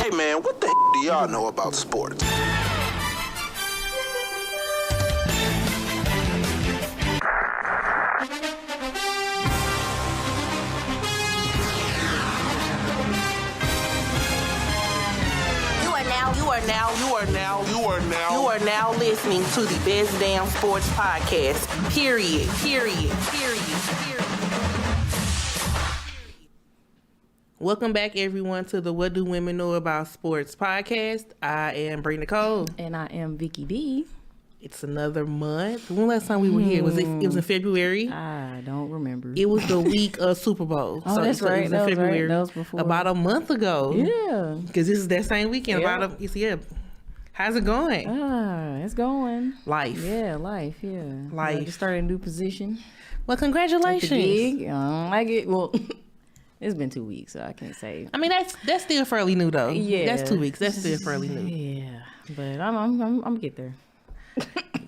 Hey man, what the do y'all know about sports? You are now listening to the Best Damn Sports Podcast. Period. Welcome back, everyone, to the What Do Women Know About Sports podcast. I am Bree Nicole. And I am Vicky D. It's another month. When last time we were here? It was in February? I don't remember. It was the week of Super Bowl. Oh, that's right. It was in February. Right. That was before. About a month ago. Yeah. Because this is that same weekend. Yeah. How's it going? It's going. Life. Yeah, life. Just started a new position. Well, congratulations. Gig. I get, well, it's been 2 weeks, so I can't say. I mean, that's still fairly new, though. Yeah. That's 2 weeks. That's still fairly new. Yeah. But I'm gonna get there.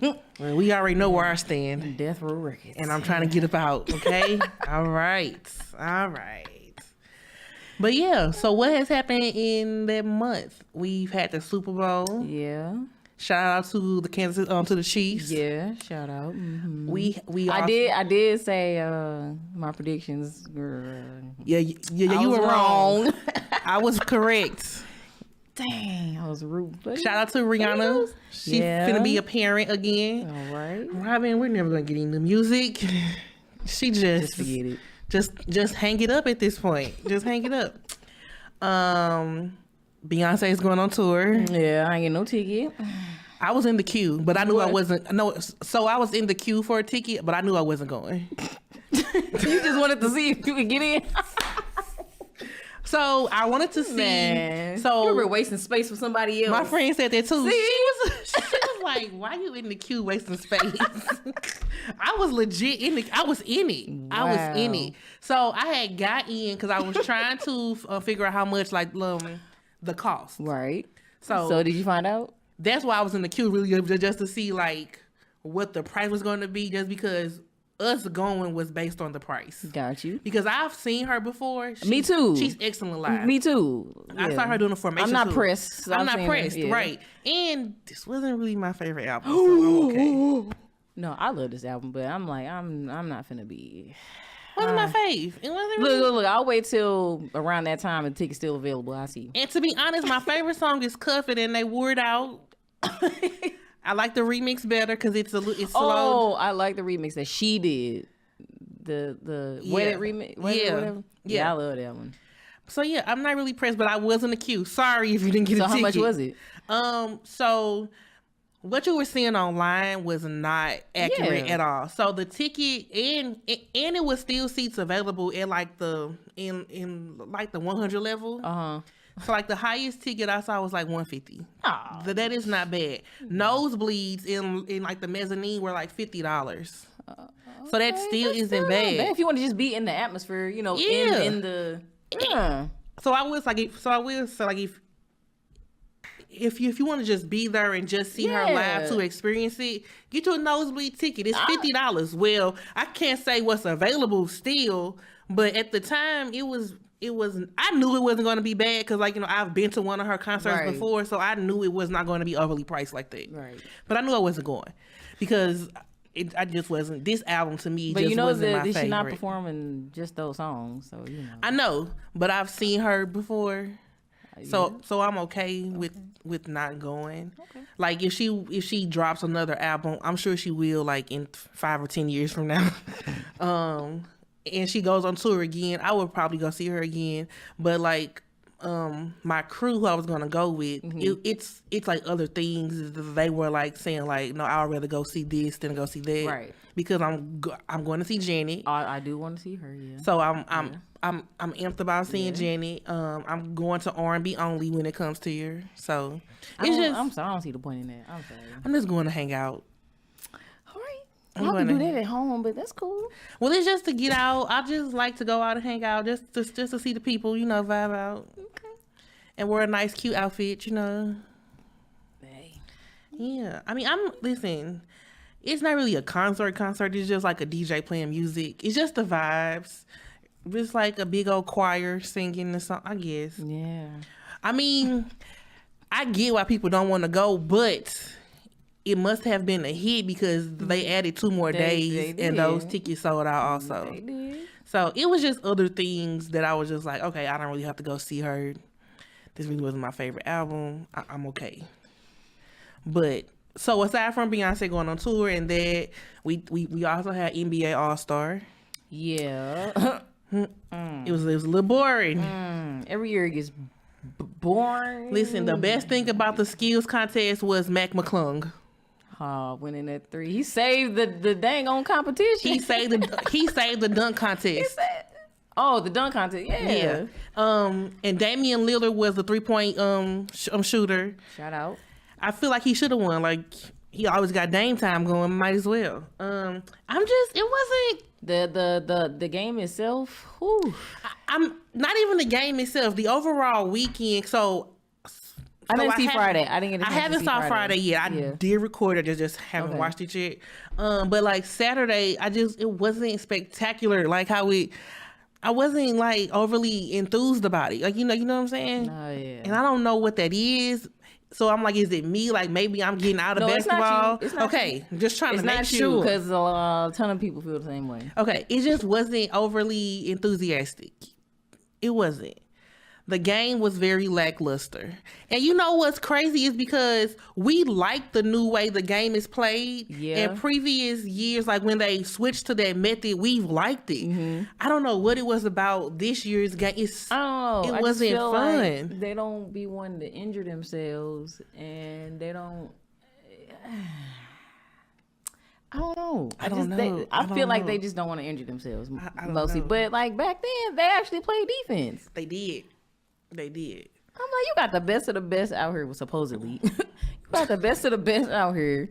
Well, we already know where I stand. Death Row Records. And I'm trying to get about, okay? All right. But yeah, so what has happened in that month? We've had the Super Bowl. Yeah. Shout out to the to the Chiefs. Yeah, shout out. Mm-hmm. I did say my predictions were you were wrong. I was correct. Dang, I was rude. Shout out to Rihanna. She's finna be a parent again. All right. Robin, we're never gonna get into music. She just forget it. Just hang it up at this point. Just hang it up. Beyonce is going on tour. Yeah, I ain't get no ticket. I was in the queue, but I knew I wasn't. No, so I was in the queue for a ticket, but I knew I wasn't going. You just wanted to see if you could get in. So I wanted to see. Man, so you were wasting space for somebody else. My friend said that too. See? She was like, "Why you in the queue wasting space?" I was legit in it. Wow. I was in it. So I had got in because I was trying to figure out how much the cost. Right. So did you find out? That's why I was in the queue really just to see like what the price was going to be, just because us going was based on the price. Got you. Because I've seen her before. Me too. She's excellent live. Me too. Yeah. I saw her doing a formation. I'm not too. pressed. I'm not pressed, right? And this wasn't really my favorite album. So I'm okay. No, I love this album, but I'm like, I'm not finna be. Wasn't my fave. It wasn't really. Look. I'll wait till around that time and the ticket's still available. I see. And to be honest, my favorite song is "Cuff It" and they wore it out. I like the remix better because it's slow. Oh, I like the remix that she did. The Wedded remix. Whatever. Yeah, I love that one. So yeah, I'm not really pressed, but I was in the queue. Sorry if you didn't get a ticket. So how much was it? So what you were seeing online was not accurate at all. So the ticket and it was still seats available at like the in like the 100 level. So like the highest ticket I saw was like $150. Oh, that is not bad. Nosebleeds in like the mezzanine were like $50. So that still isn't bad. If you want to just be in the atmosphere, in the. So I will say like if you want to just be there and just see her live to experience it, get you a nosebleed ticket. It's $50. Well, I can't say what's available still, but at the time it was. I knew it wasn't going to be bad because, I've been to one of her concerts before, so I knew it was not going to be overly priced like that. Right. But I knew I wasn't going because I just wasn't. This album to me just wasn't my favorite. But she's not performing just those songs, so I know, but I've seen her before, so I'm okay with not going. Okay. Like if she drops another album, I'm sure she will. Like in 5 or 10 years from now. And she goes on tour again, I would probably go see her again. But my crew who I was gonna go with, it's like other things. They were like saying like, no, I'd rather go see this than go see that, right? Because I'm going to see Janet. I do want to see her, yeah. So I'm amped about seeing Janet. I'm going to R&B only when it comes to her. So I'm sorry, I don't see the point in that. I'm sorry. I'm just going to hang out. I can do that at home, but that's cool. Well, it's just to get out. I just like to go out and hang out, just to see the people, vibe out. Okay. And wear a nice, cute outfit, Hey. Yeah. I mean, listen, it's not really a concert. It's just like a DJ playing music. It's just the vibes. Just like a big old choir singing the song, I guess. Yeah. I mean, I get why people don't want to go, but it must have been a hit because they added 2 more days and those tickets sold out also. They did. So it was just other things that I was just like, okay, I don't really have to go see her. This really wasn't my favorite album. I'm okay. But so aside from Beyonce going on tour and that, we also had NBA All-Star. Yeah. It was a little boring. Every year it gets boring. Listen, the best thing about the skills contest was Mac McClung. Winning that 3. He saved the dang on competition. He saved the dunk contest. The dunk contest. Yeah. And Damian Lillard was the 3-point shooter. Shout out. I feel like he should have won. Like, he always got Dame time going. Might as well. It wasn't the game itself. Whew. I'm not even the game itself. The overall weekend. I didn't see Friday. I didn't get. I haven't saw Friday yet. I did record it. Just haven't watched it yet. But like Saturday, it wasn't spectacular. Like how I wasn't like overly enthused about it. Like you know what I'm saying? Oh yeah. And I don't know what that is. So I'm like, is it me? Like maybe I'm getting out of basketball. It's not okay, you. Just trying it's to make not sure. Because a ton of people feel the same way. Okay, it just wasn't overly enthusiastic. It wasn't. The game was very lackluster. And you know what's crazy is because we like the new way the game is played. Yeah. In previous years, like when they switched to that method, we've liked it. Mm-hmm. I don't know what it was about this year's game. I don't know. It wasn't fun. Like they don't be wanting to injure themselves, and they don't. I don't know. I feel like they just don't want to injure themselves mostly. But like back then, they actually played defense. They did. I'm like, you got the best of the best out here, supposedly. You got the best of the best out here.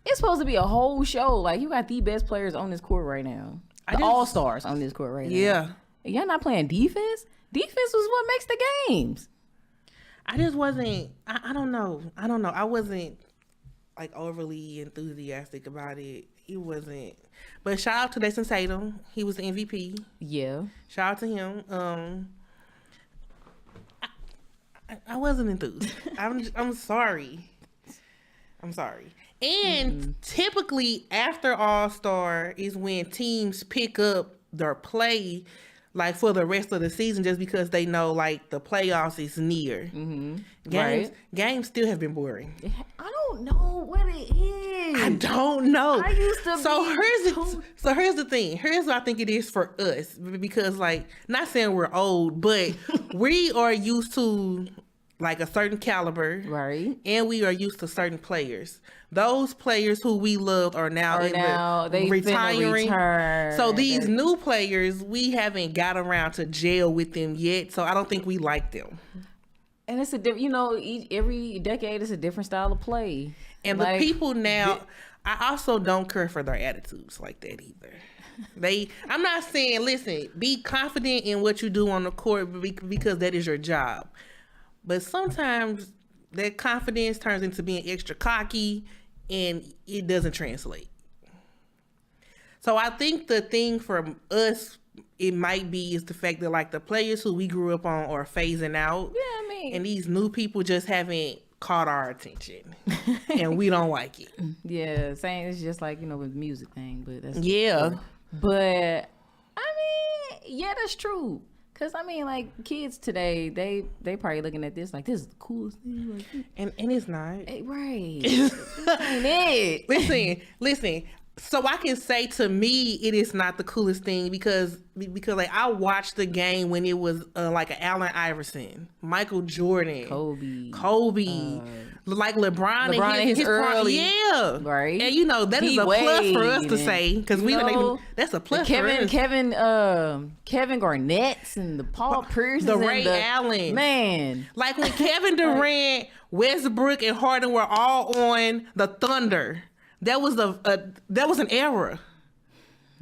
It's supposed to be a whole show. Like, you got the best players on this court right now. The all-stars on this court right now. Yeah. And y'all not playing defense? Defense was what makes the games. I just wasn't, I don't know. I wasn't, like, overly enthusiastic about it. It wasn't. But shout out to Jason Tatum. He was the MVP. Yeah. Shout out to him. I wasn't enthused. I'm sorry. And typically after All-Star is when teams pick up their play like for the rest of the season just because they know like the playoffs is near. Mm-hmm. Games still have been boring. I don't know what it is. I don't know. I used to So here's the thing. Here's what I think it is for us because like not saying we're old, but we are used to like a certain caliber, right? And we are used to certain players. Those players who we loved are now retiring. So these new players, we haven't got around to gel with them yet. So I don't think we like them. And it's every decade is a different style of play. And like, the people now, I also don't care for their attitudes like that either. I'm not saying, listen, be confident in what you do on the court because that is your job. But sometimes that confidence turns into being extra cocky and it doesn't translate. So I think the thing for us, it might be is the fact that like the players who we grew up on are phasing out. Yeah, I mean. And these new people just haven't caught our attention and we don't like it. Yeah, saying it's just like, with music thing, but that's yeah. True. But I mean, yeah, that's true. Cause I mean, like kids today, they probably looking at this like this is the coolest thing, like, and it's not right. Ain't it? Listen. So I can say to me, it is not the coolest thing because like I watched the game when it was like an Allen Iverson, Michael Jordan, Kobe, like LeBron and his early, yeah, right. And that is a plus for us to say because we don't even. That's a plus for us. Kevin Garnett's and the Paul Pierce, the Ray Allen, man. Like when Kevin Durant, Westbrook, and Harden were all on the Thunder. That was an error.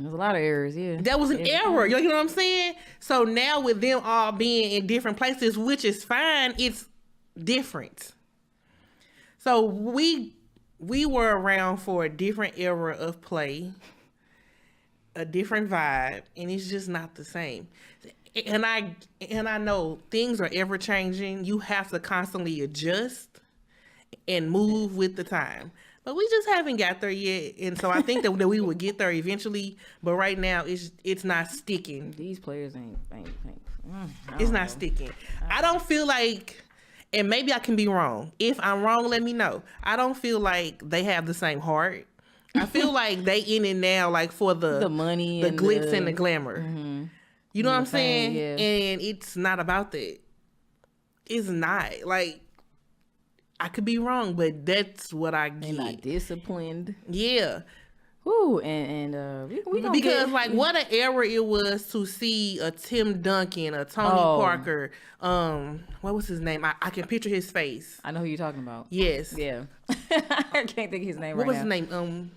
There's a lot of errors, yeah. That was an error. You know what I'm saying? So now with them all being in different places, which is fine, it's different. So we were around for a different era of play. a different vibe, and it's just not the same. And I know things are ever changing. You have to constantly adjust and move with the time. But we just haven't got there yet, and so I think that we will get there eventually. But right now, it's not sticking. These players ain't. It's not sticking. I don't feel like, and maybe I can be wrong. If I'm wrong, let me know. I don't feel like they have the same heart. I feel like they in it now, like for the money, the and glitz and the glamour. Mm-hmm. You know what I'm saying? Yeah. And it's not about that. It's not. Like, I could be wrong, but that's what I get. They're not disciplined. Yeah. Ooh, and we gonna because like what an era it was to see a Tim Duncan, a Tony Parker. What was his name? I can picture his face. I know who you're talking about. Yes. Yeah. I can't think of his name what right was now. his name?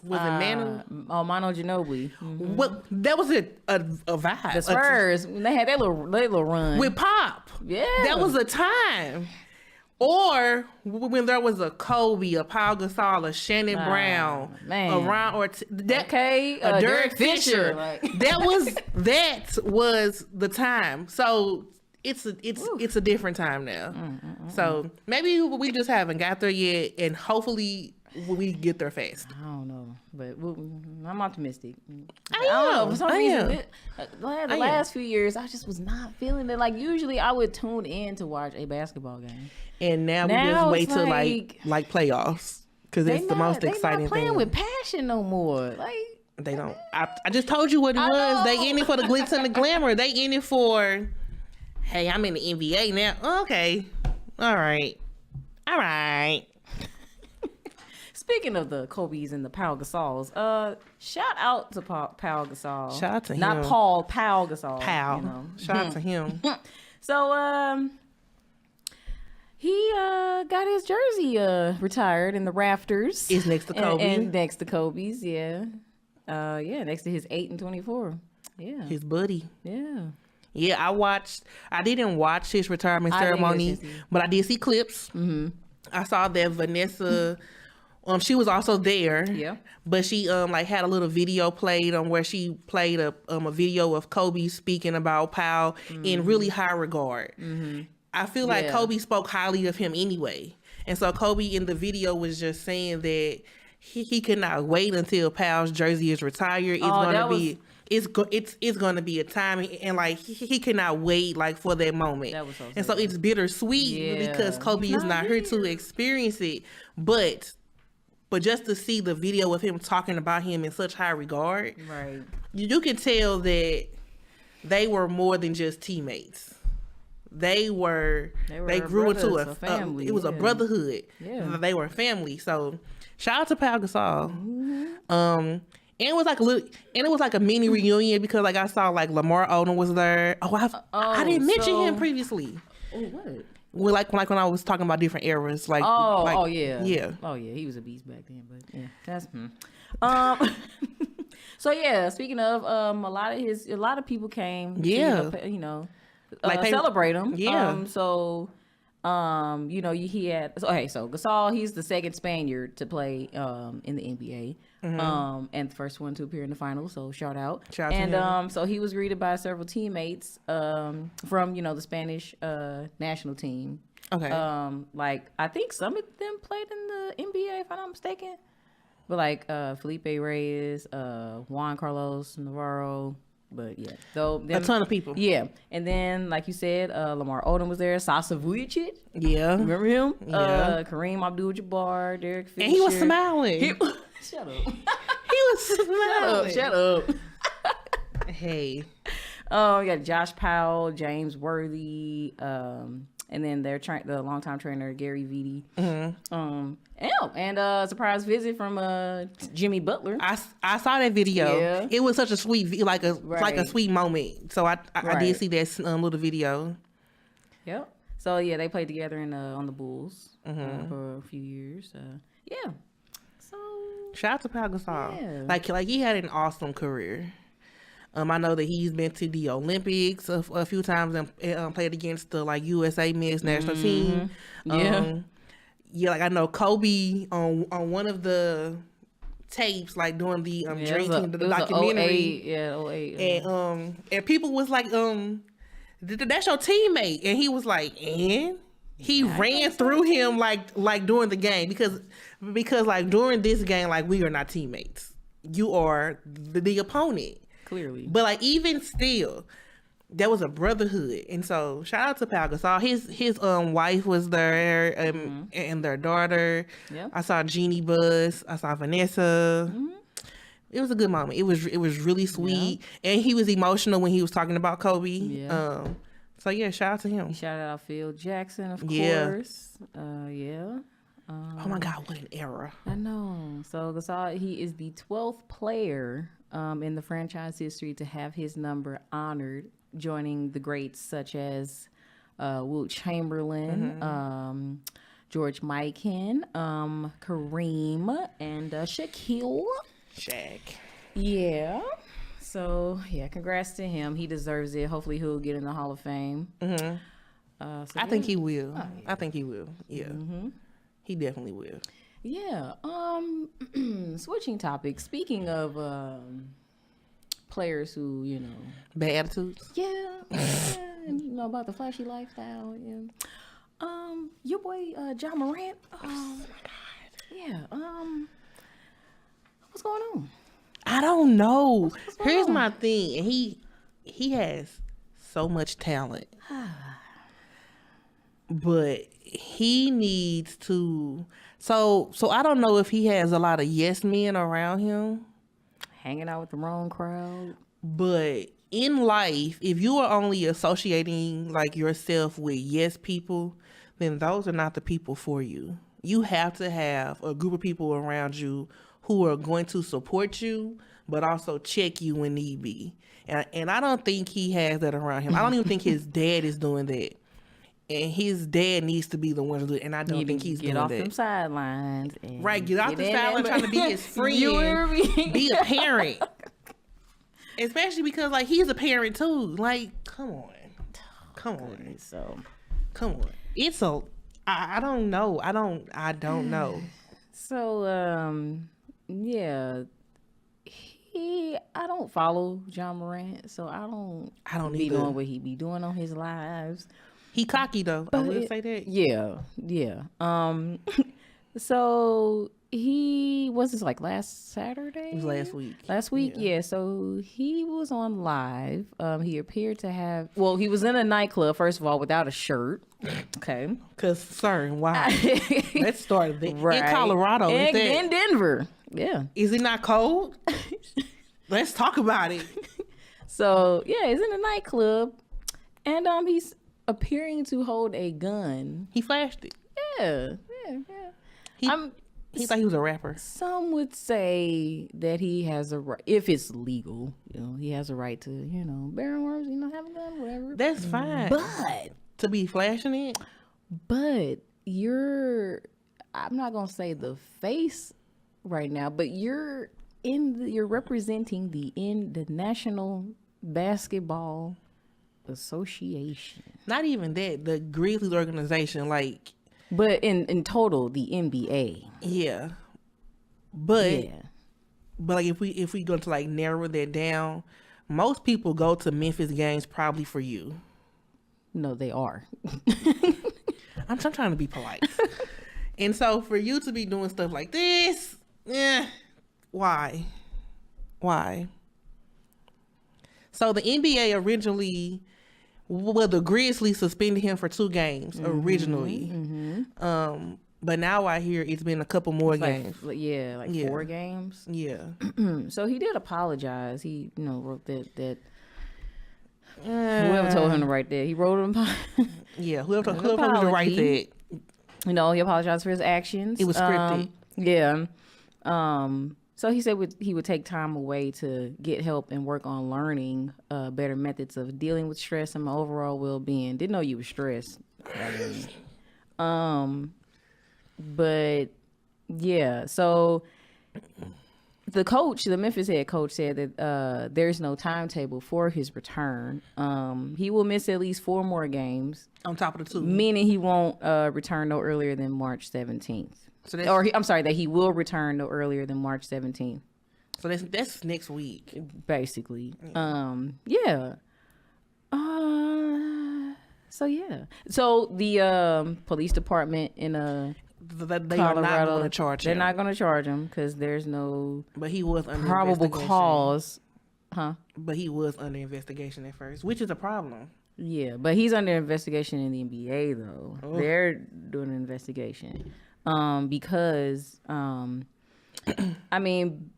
Was it Manu? Manu Ginobili. Mm-hmm. What? That was a vibe. The Spurs, when they had that little run with Pop. Yeah, that was a time. Or when there was a Kobe, a Paul Gasol, a Shannon Brown, man. a Ron a Derek Fisher. Like. that was the time. So it's a different time now. So maybe we just haven't got there yet, and hopefully we get there fast. I don't know, but I'm optimistic. I don't know. For some reason, the last few years, I just was not feeling it. Like, usually I would tune in to watch a basketball game. And now we just wait till like playoffs, because it's the most exciting thing. They're not playing with passion no more. Like, they don't. I just told you what it was. They in it for the glitz and the glamour. They in it for, hey, I'm in the NBA now. Okay. All right. Speaking of the Kobe's and the Pau Gasols, shout out to Pau Gasol. Shout out to him. Not Paul, Pau Gasol. Pau. You know. Shout out to him. So, he got his jersey retired in the rafters. It's next to Kobe. And next to Kobe's, yeah. Next to his 8 and 24. Yeah. His buddy. Yeah. Yeah, I didn't watch his retirement ceremony, but I did see clips. Mm-hmm. I saw that Vanessa, she was also there. Yeah. But she had a little video played where she played a video of Kobe speaking about Pau in really high regard. Mm-hmm. I feel like Kobe spoke highly of him anyway. And so Kobe in the video was just saying that he could not wait until Pau's jersey is retired. It's going to be a time, and like he cannot wait like for that moment. That was so and so it's bittersweet because Kobe is not here to experience it, but just to see the video of him talking about him in such high regard, right? You can tell that they were more than just teammates. They grew into a family. It was a brotherhood. Yeah. They were family. So shout out to Pau Gasol. Mm-hmm. And it was like a mini reunion because like I saw like Lamar Odom was there. I didn't mention him previously. Oh, what? Well, like when I was talking about different eras, like yeah. Oh yeah, he was a beast back then, but yeah, that's So yeah, speaking of a lot of people came to, celebrate him. Yeah. So Gasol, he's the second Spaniard to play in the NBA. Mm-hmm. And the first one to appear in the finals. So shout out. To him. So he was greeted by several teammates from the Spanish national team. Okay. I think some of them played in the NBA if I'm not mistaken. But Felipe Reyes, Juan Carlos Navarro. But yeah, a ton of people. Yeah, and then like you said, Lamar Odom was there. Sasa Vujacic. Yeah, remember him? Yeah. Kareem Abdul-Jabbar, Derek Fisher. And he was smiling. Shut up. He was smiling. Shut up. Hey. We got Josh Powell, James Worthy, and then the longtime trainer Gary Vitti. Mm-hmm. And a surprise visit from Jimmy Butler. I saw that video. Yeah. It was such a sweet, like a sweet moment. So I did see that little video. Yep. So yeah, they played together on the Bulls for a few years. Yeah. So shout out to Pau Gasol. Yeah. Like he had an awesome career. I know that he's been to the Olympics a few times and played against the USA men's national team. Yeah. Yeah, like I know Kobe on one of the tapes, like doing the Yeah, drinking, the it was a documentary. 08, yeah, 08. And people was like, that's your teammate, and he was like, and he ran through him like during the game because like during this game, like we are not teammates. You are the opponent. Clearly. But like even still, there was a brotherhood, and so shout out to Pau Gasol. His wife was there, and their daughter. Yeah. I saw Jeannie Buzz. I saw Vanessa. It was a good moment. It was really sweet, and he was emotional when he was talking about Kobe. Yeah. So yeah, shout out to him. He shouted out Phil Jackson, of Yeah. course. Yeah. Oh my God, what an era! I know. So Gasol, he is the 12th player in the franchise history to have his number honored, joining the greats such as Wilt Chamberlain, George Mikan, Kareem, and Shaquille. Shaq. Yeah. So, yeah, congrats to him. He deserves it. Hopefully he'll get in the Hall of Fame. I think he will. Oh, yeah. I think he will. Yeah. He definitely will. Yeah. Switching topics. Speaking of players who, you know, bad attitudes. Yeah. And you know about the flashy lifestyle. Yeah. Your boy John Morant. Oh my God. Yeah. What's going on? I don't know. Here's my thing, and he has so much talent, but he needs to. So I don't know if he has a lot of yes men around him, hanging out with the wrong crowd. But in life, if you are only associating like yourself with yes people, then those are not the people for you. You have to have a group of people around you who are going to support you, but also check you when need be. And I don't think he has that around him. I don't even think his dad is doing that. And his dad needs to be the one to do it. And I don't think he's doing that. Get off them sidelines. Right, get off the sideline trying to be his friend. Be a parent. Especially because, like, he's a parent, too. Like, come on. Come on. So, come on. It's a... I don't know. I don't know. So, yeah, I don't follow John Morant, so I don't be knowing what he be doing on his lives. He cocky though. I will say that. Yeah. So he was this like last Saturday? It was last week. Last week, yeah. So he was on live. He appeared to have. Well, he was in a nightclub first of all without a shirt. Okay. Cause sir, why? Let's start there. Right. In Colorado, in Denver. Yeah. Is it not cold? Let's talk about it. So yeah, he's in a nightclub, and he's appearing to hold a gun. He flashed it. Yeah. He thought he was a rapper. Some would say that he has a right, if it's legal, you know, he has a right to, you know, bear arms, you know, have a gun, whatever. That's fine. But to be flashing it. But I'm not gonna say the face right now, but you're representing the National Basketball Association. Not even that, the Grizzlies organization, like. But in total, the NBA. Yeah. But like if we go to like narrow that down, most people go to Memphis games probably for you. No, they are. I'm trying to be polite. And so for you to be doing stuff like this, why? So the NBA originally, the Grizzlies suspended him for 2 games originally. But now I hear it's been a couple more games. 4 games. Yeah. So he did apologize. He, you know, wrote that whoever told him to write that, he wrote him. Yeah, whoever told him to write that. You know, he apologized for his actions. It was scripted. So he said he would take time away to get help and work on learning better methods of dealing with stress and my overall well-being. Didn't know you were stressed. But yeah, so the Memphis head coach said that there's no timetable for his return. He will miss at least 4 more games. On top of the 2. Meaning he won't return no earlier than March 17th. So that he will return no earlier than March 17th. So that's next week. Basically. Yeah. So yeah. So the police department in They Colorado, are not going to charge him. They're not going to charge him because there's no But he was under probable cause. But he was under investigation at first, which is a problem. Yeah, but he's under investigation in the NBA though. Oh. They're doing an investigation because I mean,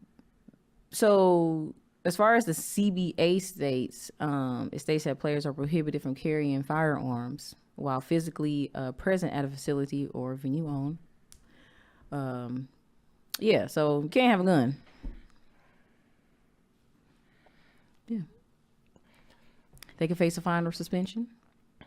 so as far as the CBA states, it states that players are prohibited from carrying firearms while physically present at a facility or venue owned. Yeah, so you can't have a gun. Yeah. They can face a fine or suspension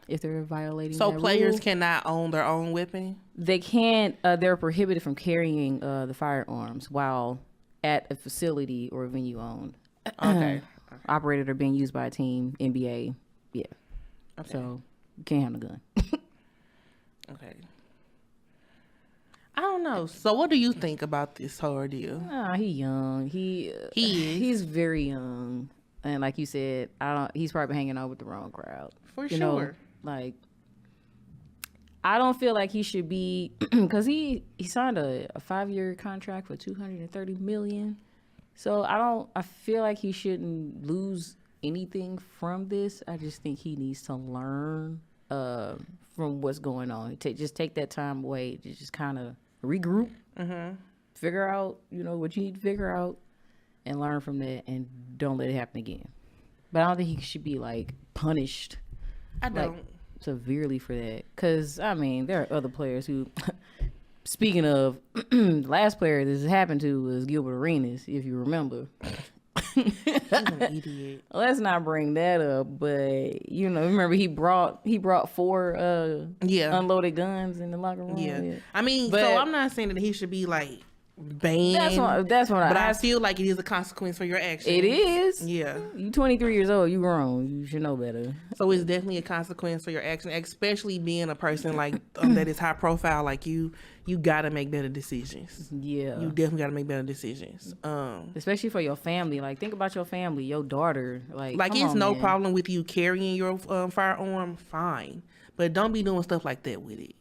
if they're violating So that players rule. cannot own their own weapon? They can't, they're prohibited from carrying the firearms while at a facility or venue owned. Okay. Operated or being used by a team, NBA. Yeah. Okay. So you can't have a gun. Okay. I don't know. So what do you think about this whole ordeal? He young. He's very young. And like you said, he's probably hanging out with the wrong crowd. For sure. Like, I don't feel like he should be, because he signed a 5-year contract for $230 million. So I feel like he shouldn't lose anything from this. I just think he needs to learn from what's going on. Just take that time away to just kind of regroup, figure out, what you need to figure out, and learn from that, and don't let it happen again. But I don't think he should be like punished. I don't. Like, severely for that, because I mean there are other players who speaking of last player this happened to was Gilbert Arenas, if you remember. He's an idiot. Let's not bring that up, but remember he brought 4 unloaded guns in the locker room. Yeah. I mean, so I'm not saying that he should be like banned. That's what I feel like it is a consequence for your actions. It is. Yeah. You 23 years old, you grown, you should know better. So it's definitely a consequence for your action, especially being a person like that is high profile like you gotta make better decisions. Yeah. You definitely gotta make better decisions. Especially for your family. Like, think about your family, your daughter. Like it's no problem with you carrying your firearm, fine. But don't be doing stuff like that with it.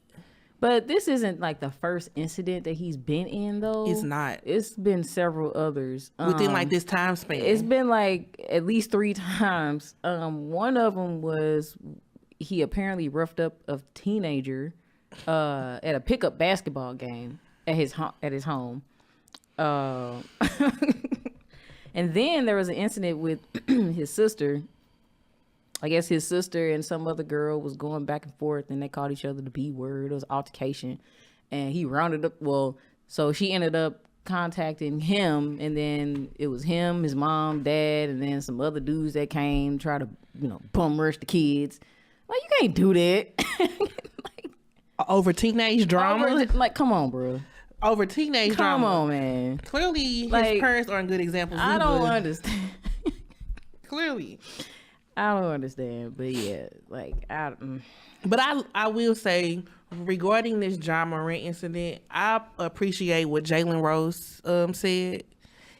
But this isn't like the first incident that he's been in, though. It's not. It's been several others within like this time span. It's been like at least 3 times. One of them was he apparently roughed up a teenager at a pickup basketball game at his home. And then there was an incident with his sister. I guess his sister and some other girl was going back and forth, and they called each other the B word. It was altercation, and he rounded up. Well, so she ended up contacting him, and then it was him, his mom, dad, and then some other dudes that came try to, bum rush the kids. Like, you can't do that. Over teenage drama. Come on, bro. Over teenage drama. Come on, man. Clearly, his parents aren't good examples. I don't understand. Clearly. I don't understand, but yeah, But I will say, regarding this John Morant incident, I appreciate what Jalen Rose said.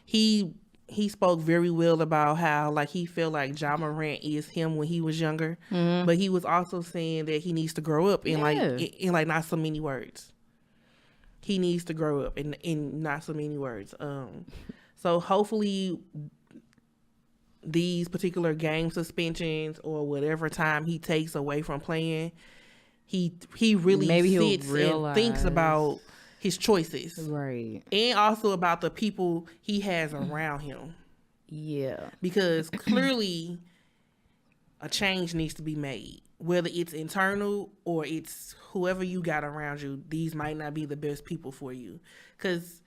He spoke very well about how he felt like John Morant is him when he was younger, but he was also saying that he needs to grow up in not so many words. He needs to grow up in not so many words. So hopefully these particular game suspensions or whatever time he takes away from playing, he really sits and thinks about his choices. Right. And also about the people he has around him. Yeah. Because clearly a change needs to be made. Whether it's internal or it's whoever you got around you, these might not be the best people for you. Because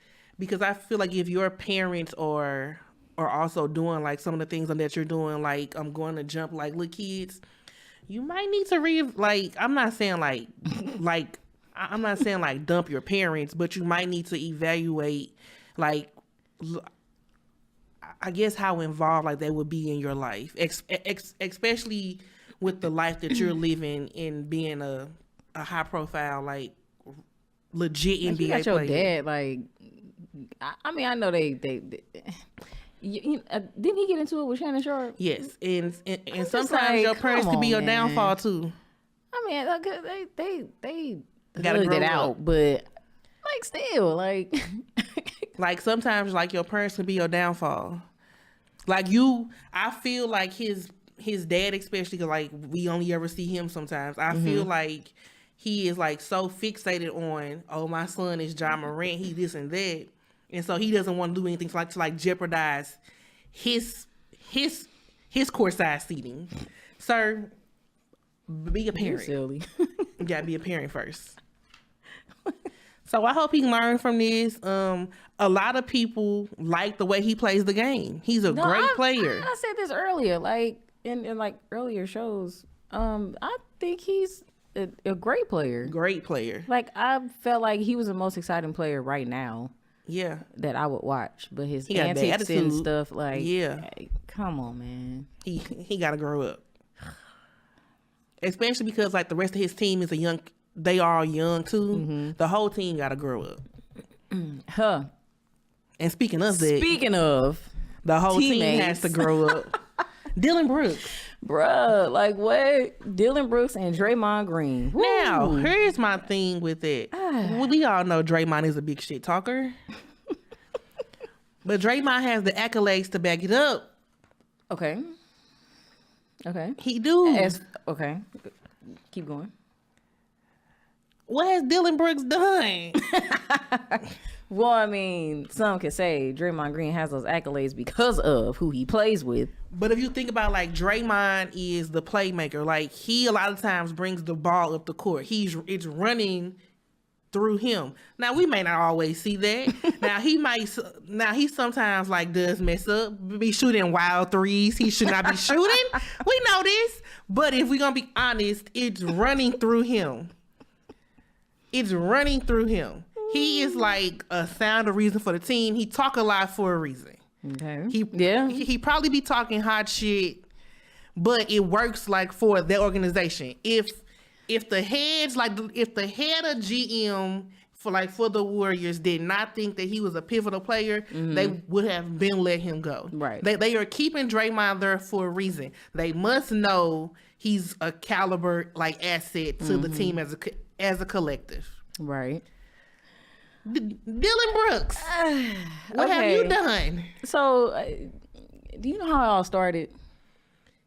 I feel like if your parents are also doing some of the things that you're doing, I'm going to jump like little kids, you might need to I'm not saying I'm not saying dump your parents, but you might need to evaluate I guess how involved like they would be in your life, especially with the life that you're living in being a high profile, like legit NBA you got your player. dad, like, I mean, I know they didn't he get into it with Shannon Sharp? Yes, and sometimes like, your parents come could be your on, downfall too. I mean, like, they Gotta hugged grow it up. out, but like still, like Like sometimes, like your parents could be your downfall. Like I feel like his dad, especially, 'cause like we only ever see him sometimes. I feel like he is like so fixated on, oh, my son is Ja Morant, he this and that, and so he doesn't want to do anything to jeopardize his courtside seating. Sir, be a you're parent. silly. You gotta be a parent first. So I hope he learned from this. A lot of people like the way he plays the game. He's a great player. I said this earlier, like in like earlier shows. I think he's a great player. Great player. Like I felt like he was the most exciting player right now Yeah. that I would watch. But his He got the antics and attitude. stuff, like, Yeah. hey, come on, man. He got to grow up. Especially because like the rest of his team is they are all young too. The whole team got to grow up. Huh. And speaking of that, Speaking of, the whole team teammates. has to grow up. Dylan Brooks. bruh, like what? Dylan Brooks and Draymond Green. Woo. Now, here's my thing with it. Well, we all know Draymond is a big shit talker. But Draymond has the accolades to back it up. Okay. He do. Okay. Keep going. What has Dylan Brooks done? Well, I mean, some could say Draymond Green has those accolades because of who he plays with. But if you think about like Draymond is the playmaker, like he a lot of times brings the ball up the court. It's running through him. Now we may not always see that. Now he sometimes like does mess up, be shooting wild threes he should not be shooting. We know this, but if we're gonna be honest, it's running through him. It's running through him. He is like a sound of reason for the team. He talk a lot for a reason. Okay. He probably be talking hot shit, but it works like for their organization. If the head of GM for the Warriors did not think that he was a pivotal player, they would have been let him go. Right. They are keeping Draymond there for a reason. They must know he's a caliber like asset to the team as a collective. Right. Dylan Brooks, what have you done? So, do you know how it all started?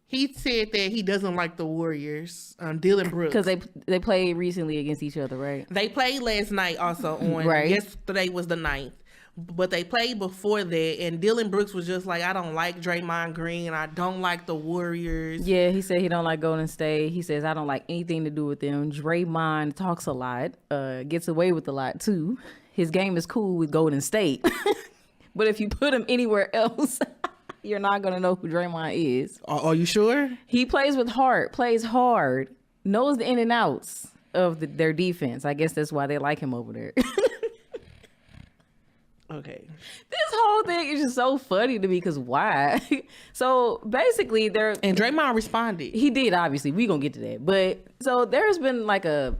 He said that he doesn't like the Warriors, Dylan Brooks. Because they played recently against each other, right? They played last night also on, Right. Yesterday was the 9th. But they played before that, and Dylan Brooks was just like, I don't like Draymond Green, I don't like the Warriors. Yeah, he said he don't like Golden State. He says, I don't like anything to do with them. Draymond talks a lot, gets away with a lot too. His game is cool with Golden State. But if you put him anywhere else, you're not going to know who Draymond is. Are you sure? He plays with heart, plays hard, knows the in and outs of their defense. I guess that's why they like him over there. Okay. This whole thing is just so funny to me because why? So basically, And Draymond responded. he did, obviously. We gonna get to that. But so there's been like a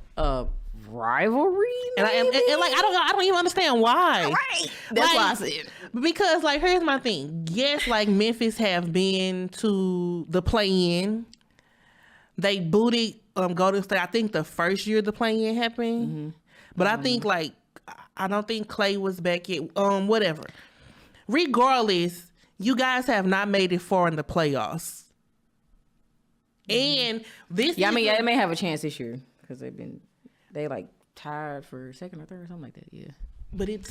rivalry. And I don't even understand why. Right. That's why I said. Because like here's my thing. Yes, like Memphis have been to the play-in. They booted Golden State. I think the first year the play-in happened. But I think like I don't think Clay was back yet. Whatever. Regardless, you guys have not made it far in the playoffs. And this Yeah, I mean, they may have a chance this year because they like tied for second or third or something like that. Yeah. But it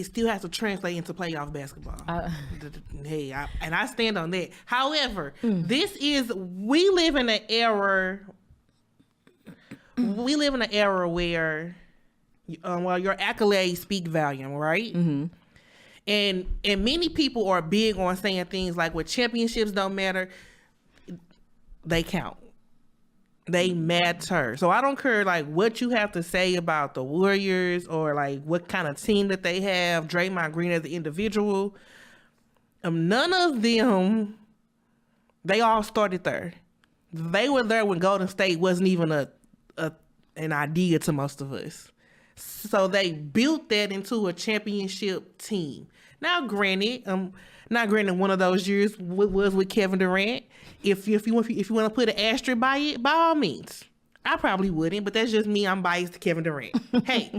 still has to translate into playoff basketball. I stand on that. However, we live in an era where your accolades speak volume, right? Mm-hmm. And many people are big on saying things like, well, championships don't matter. They count. They matter. So I don't care like what you have to say about the Warriors or like what kind of team that they have, Draymond Green as an individual. None of them, they all started there. They were there when Golden State wasn't even an idea to most of us. So they built that into a championship team. Now, granted, one of those years was with Kevin Durant. If you want to put an asterisk by it, by all means. I probably wouldn't, but that's just me. I'm biased to Kevin Durant. Hey,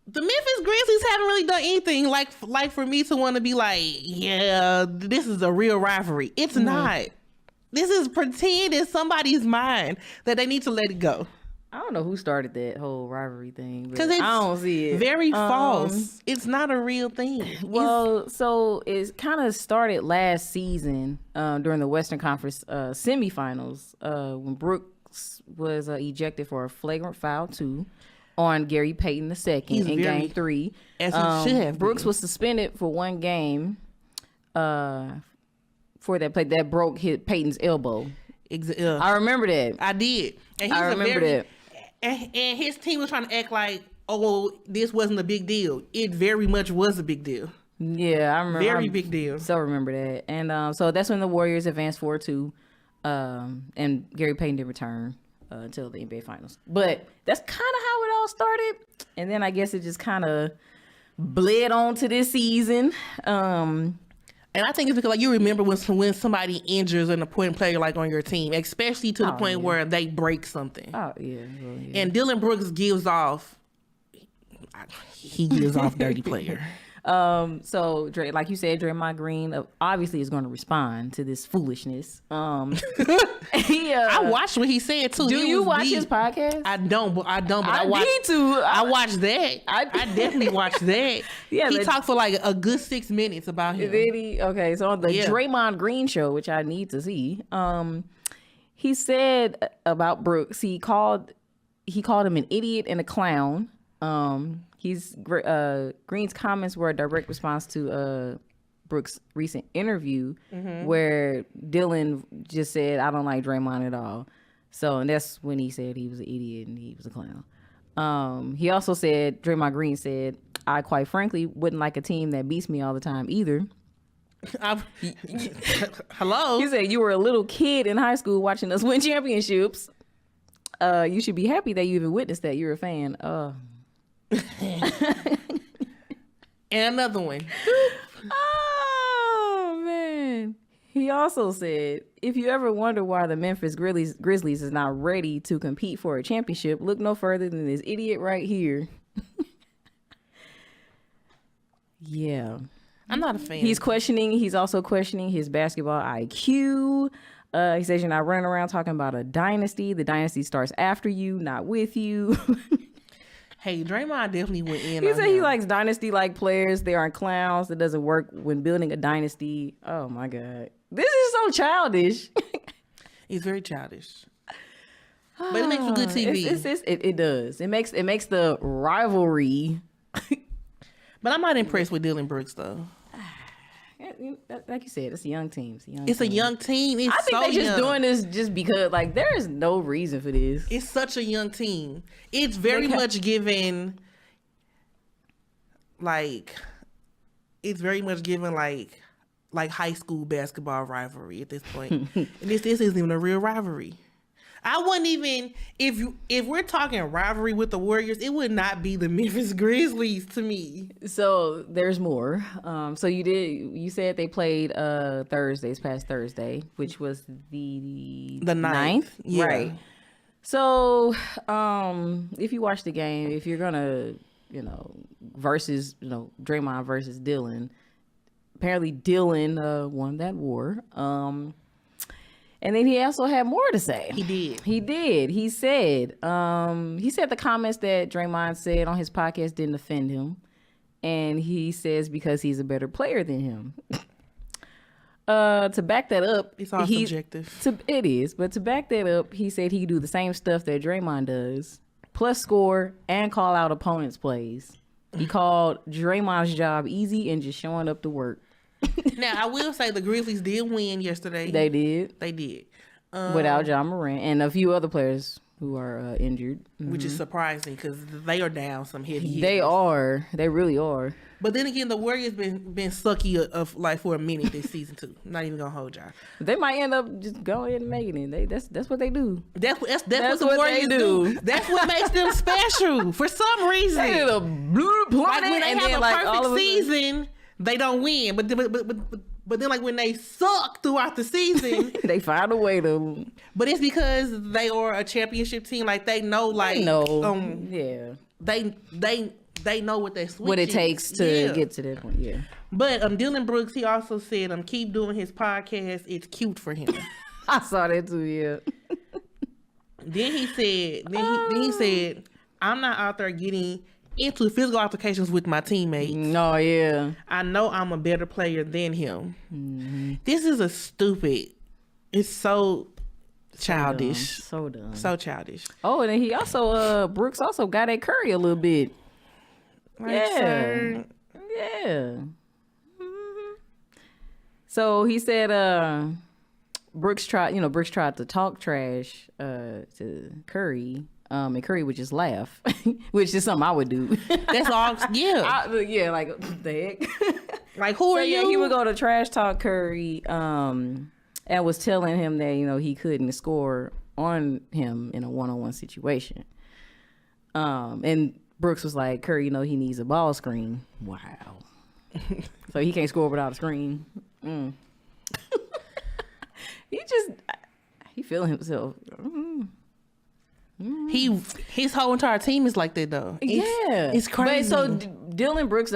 the Memphis Grizzlies haven't really done anything like for me to want to be like, yeah, this is a real rivalry. It's not. This is pretend in somebody's mind that they need to let it go. I don't know who started that whole rivalry thing, because I don't see it. Very false. It's not a real thing. Well, so it kind of started last season during the Western Conference semifinals when Brooks was ejected for a flagrant foul 2 on Gary Payton II in Game 3. As he should have. Brooks was suspended for 1 game for that play that broke Payton's elbow. I remember that. I did. And I remember that. And his team was trying to act like, oh, this wasn't a big deal. It very much was a big deal. Yeah, I remember. Very big deal. So remember that. And so that's when the Warriors advanced 4-2. And Gary Payton did return until the NBA Finals. But that's kind of how it all started. And then I guess it just kind of bled on to this season. And I think it's because like you remember when somebody injures an important player like on your team, especially to the point where they break something. Oh yeah, well, yeah. And Dillon Brooks gives off dirty player. So like you said, Draymond Green obviously is going to respond to this foolishness. I watched what he said too. Do you watch his podcast? I don't, but I need to. I watched that. I definitely watched that. Yeah, he talked for like a good 6 minutes about him. Did he? Okay, so on the Draymond Green show, which I need to see, he said about Brooks, he called him an idiot and a clown. Green's comments were a direct response to Brooks' recent interview where Dillon just said, I don't like Draymond at all. So, and that's when he said he was an idiot and he was a clown. He also said, Draymond Green said, I quite frankly wouldn't like a team that beats me all the time either. Hello? He said, you were a little kid in high school watching us win championships. You should be happy that you even witnessed that. You're a fan. And another one. Oh man. He also said, if you ever wonder why the Memphis Grizzlies is not ready to compete for a championship, look no further than this idiot right here. Yeah. I'm not a fan. He's also questioning his basketball IQ. He says you're not running around talking about a dynasty. The dynasty starts after you, not with you. Hey, Draymond definitely went in. He said he likes dynasty-like players. They aren't clowns. It doesn't work when building a dynasty. Oh my God, this is so childish. It's very childish, but it makes for good TV. It does. It makes the rivalry. But I'm not impressed with Dillon Brooks though. Like you said, it's a young team. It's a young team. I think they're just doing this just because, like, there is no reason for this. It's such a young team. It's very much given, like high school basketball rivalry at this point. And this isn't even a real rivalry. I wouldn't even, if we're talking rivalry with the Warriors, it would not be the Memphis Grizzlies to me. So there's more. So you said they played this past Thursday, which was the 9th? Yeah. Right. So if you watch the game, if you're gonna, versus, Draymond versus Dillon, apparently Dillon won that war. And then he also had more to say. He did. He said the comments that Draymond said on his podcast didn't offend him. And he says because he's a better player than him. To back that up, it's all subjective. It is, but to back that up, he said he could do the same stuff that Draymond does, plus score and call out opponents' plays. He called Draymond's job easy and just showing up to work. Now, I will say the Grizzlies did win yesterday. They did. Without Ja Morant and a few other players who are injured, which is surprising because they are down some heavy hitters. They are. They really are. But then again, the Warriors been sucky of like for a minute this season too. Not even gonna hold y'all. They might end up just going ahead and making it. That's what they do. That's what the Warriors do. That's what makes them special for some reason. They did a blue like when they have a perfect season, they don't win. But then, like, when they suck throughout the season, they find a way to. But it's because they are a championship team. Like, they know, like, they know what they switch. What it takes to get to that point. Yeah. But Dylan Brooks, he also said, keep doing his podcast. It's cute for him. I saw that too. Yeah. Then he said, I'm not out there getting into physical altercations with my teammates. No, yeah. I know I'm a better player than him. Mm-hmm. This is it's so childish. So dumb. So childish. Oh, and then he also, Brooks also got at Curry a little bit. Like, yeah. Sir. Yeah. Mm-hmm. So he said, Brooks tried to talk trash to Curry. And Curry would just laugh, which is something I would do. That's all. Yeah. Like what the heck? Like, who are you? Yeah, he would go to trash talk Curry, and was telling him that he couldn't score on him in a one-on-one situation. And Brooks was like, Curry, he needs a ball screen. Wow. So he can't score without a screen. He feeling himself. His whole entire team is like that though. It's crazy. But so Dylan Brooks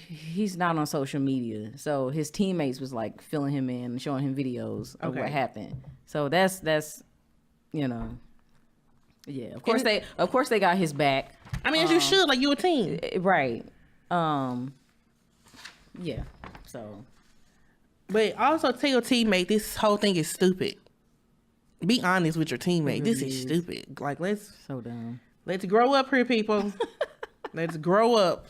he's not on social media, so his teammates was like filling him in and showing him videos of what happened. So that's yeah. Of course they got his back. I mean, as you should, like, you a team, right? Yeah. So, but also tell your teammate this whole thing is stupid. Be honest with your teammate. This is stupid. Like, so dumb. Let's grow up here, people. Let's grow up.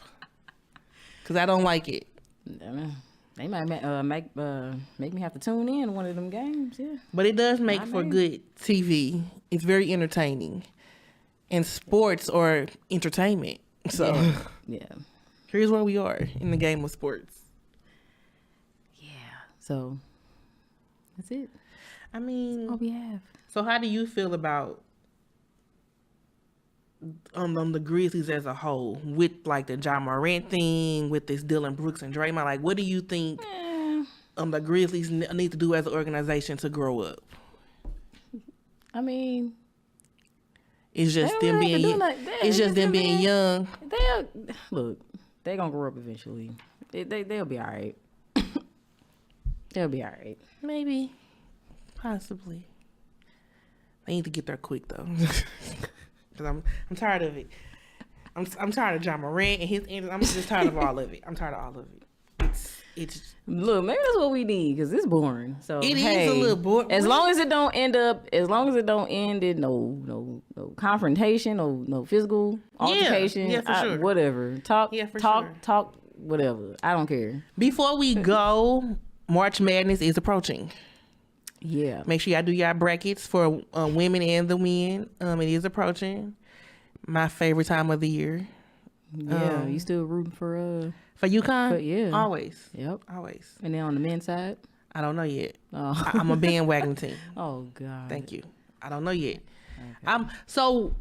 Cause I don't like it. They might make me have to tune in one of them games. Yeah. But it does make for good TV. It's very entertaining, and sports are entertainment. So yeah. Here's where we are in the game of sports. Yeah. So that's it. I mean, that's all we have. So how do you feel about the Grizzlies as a whole, with like the Ja Morant thing, with this Dylan Brooks and Draymond? Like, what do you think the Grizzlies need to do as an organization to grow up? I mean, it's just them being being young. They're gonna grow up eventually. They'll be all right. They'll be all right. Maybe. Possibly. They need to get there quick though, because I'm tired of it. I'm tired of Ja Morant and his. I'm just tired of all of it. I'm tired of all of it. It's. Look, maybe that's what we need, because it's boring. So it is a little boring. As long as it don't end in no confrontation, no physical altercation. Yeah, for sure. Whatever. Talk. Whatever. I don't care. Before we go, March Madness is approaching. Yeah. Make sure y'all do y'all brackets for women and the men. It is approaching. My favorite time of the year. Yeah. You still rooting for UConn? Yeah. Always. Yep. Always. And then on the men's side? I don't know yet. Oh. I'm a bandwagon team. Oh God. Thank you. I don't know yet. Okay.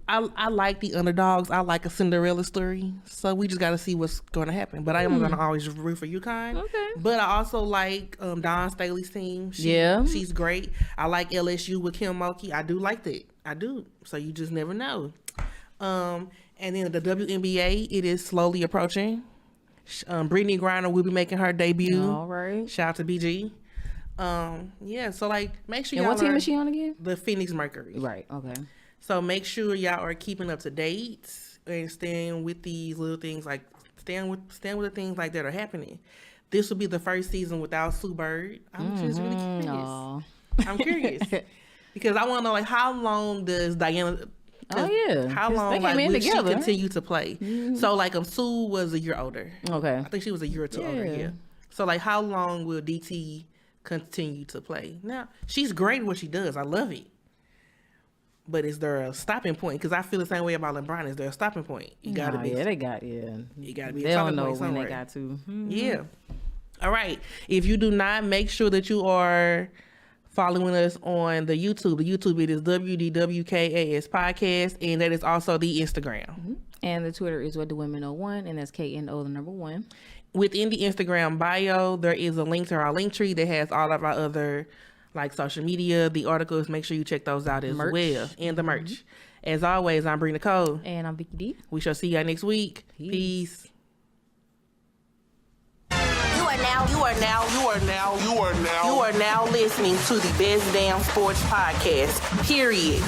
I like the underdogs. I like a Cinderella story. So we just got to see what's going to happen. But I am going to always root for UConn. Okay. But I also like Dawn Staley's team. She's great. I like LSU with Kim Mulkey. I do like that. I do. So you just never know. And then the WNBA, it is slowly approaching. Brittany Griner will be making her debut. All right. Shout out to BG. Yeah, so like make sure y'all. And what team is she on again? The Phoenix Mercury. Right. Okay. So make sure y'all are keeping up to date and staying with these little things, like staying with the things like that are happening. This will be the first season without Sue Bird. I'm just really curious. Aww. I'm curious because I want to know, like, how long does Diana? Oh yeah. How long will she continue to play? Mm-hmm. So like, Sue was a year older. Okay. I think she was a year or two older. Yeah. So like, how long will DT continue to play? Now she's great at what she does. I love it. But is there a stopping point? Because I feel the same way about LeBron. Is there a stopping point? You gotta be. Yeah, they got. Yeah, you gotta be. They a don't stopping know point when somewhere. they got to. Mm-hmm. Yeah. All right. If you do not, make sure that you are following us on the YouTube. The YouTube, it is WDWKAS podcast, and that is also the Instagram. Mm-hmm. And the Twitter is What Do Women Know 1, and that's KNO1. Within the Instagram bio, there is a link to our link tree that has all of our other like social media, the articles. Make sure you check those out as well, and the merch. As always, I'm Bree Nicole, And I'm Vicky D. We shall see you next week. Peace. You are now listening to the Best Damn Sports Podcast. Period.